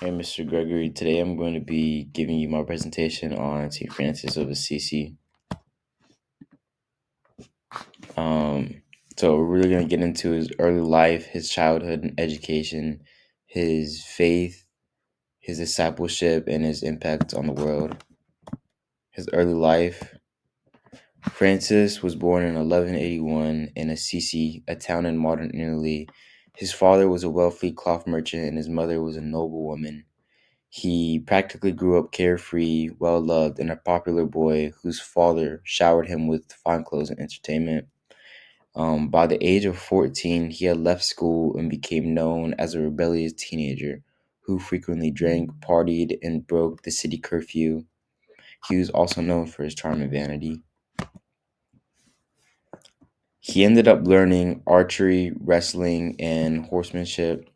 Hey, Mr. Gregory. Today I'm going to be giving you my presentation on St. Francis of Assisi. Um, so we're really going to get into his early life, his childhood and education, his faith, his discipleship, and his impact on the world. His early life. Francis was born in 1181 in Assisi, a town in modern Italy. His father was a wealthy cloth merchant and his mother was a noblewoman. He practically grew up carefree, well loved, and a popular boy whose father showered him with fine clothes and entertainment. By the age of 14, he had left school and became known as a rebellious teenager who frequently drank, partied, and broke the city curfew. He was also known for his charm and vanity. He ended up learning archery, wrestling, and horsemanship.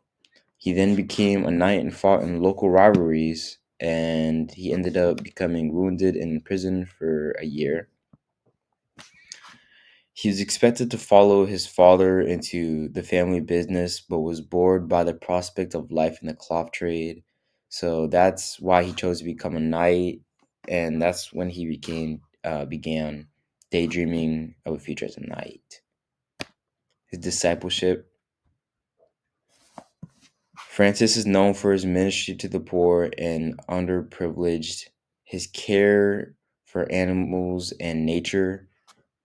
He then became a knight and fought in local rivalries, and he ended up becoming wounded and imprisoned for a year. He was expected to follow his father into the family business, but was bored by the prospect of life in the cloth trade. So that's why he chose to become a knight, and that's when he began daydreaming of a future as a knight. His discipleship. Francis is known for his ministry to the poor and underprivileged, his care for animals and nature,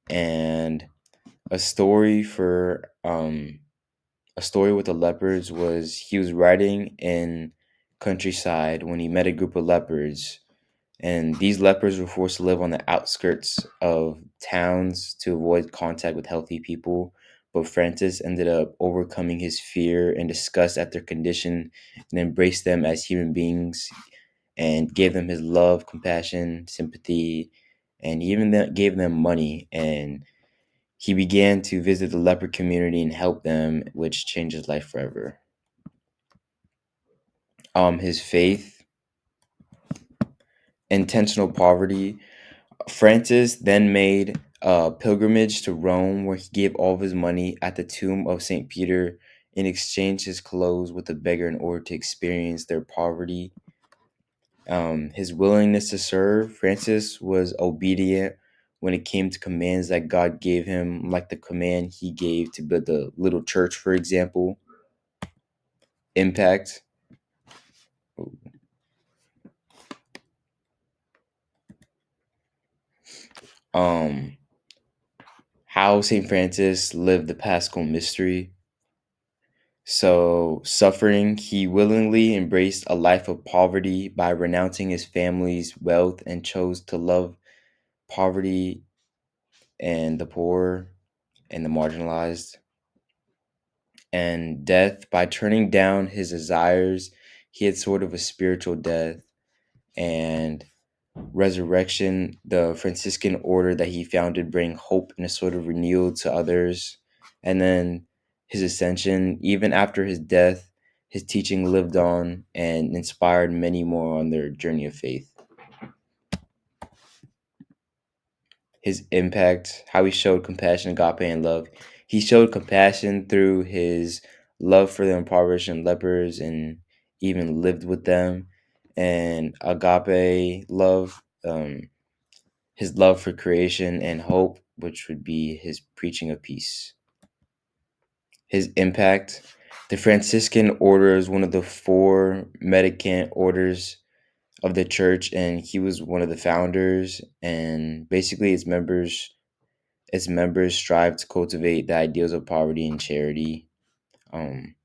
and a story for a story with the leopards was he was riding in countryside when he met a group of leopards, and these leopards were forced to live on the outskirts of towns to avoid contact with healthy people. But Francis ended up overcoming his fear and disgust at their condition and embraced them as human beings and gave them his love, compassion, sympathy, and gave them money. And he began to visit the leper community and help them, which changed his life forever. His faith, intentional poverty. Francis then made a pilgrimage to Rome where he gave all of his money at the tomb of St. Peter and exchanged his clothes with a beggar in order to experience their poverty. His willingness to serve. Francis was obedient when it came to commands that God gave him, like the command he gave to build the little church, for example. Impact. Um, how St. Francis lived the Paschal mystery. So, suffering, he willingly embraced a life of poverty by renouncing his family's wealth and chose to love poverty and the poor and the marginalized. And death, by turning down his desires, he had sort of a spiritual death. And resurrection, the Franciscan order that he founded bring hope and a sort of renewal to others. And then his ascension, even after his death, his teaching lived on and inspired many more on their journey of faith. His impact, how he showed compassion, agape, and love. He showed compassion through his love for the impoverished and lepers and even lived with them. And agape love, his love for creation and hope, which would be his preaching of peace. His impact. The Franciscan order is one of the four mendicant orders of the church, and he was one of the founders. And basically, its members strive to cultivate the ideals of poverty and charity. Um,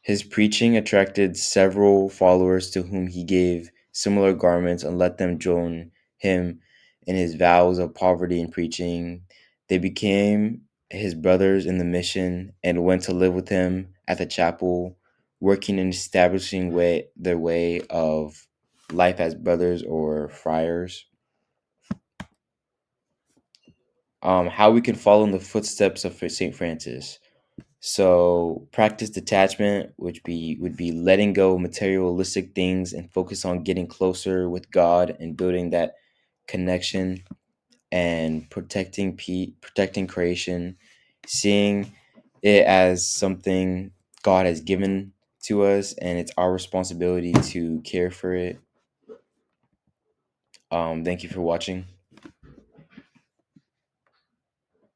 His preaching attracted several followers to whom he gave similar garments and let them join him in his vows of poverty and preaching. They became his brothers in the mission and went to live with him at the chapel, working and establishing their way of life as brothers or friars. How we can follow in the footsteps of St. Francis. So practice detachment, which would be letting go of materialistic things and focus on getting closer with God and building that connection and protecting creation, seeing it as something God has given to us, and it's our responsibility to care for it. Thank you for watching.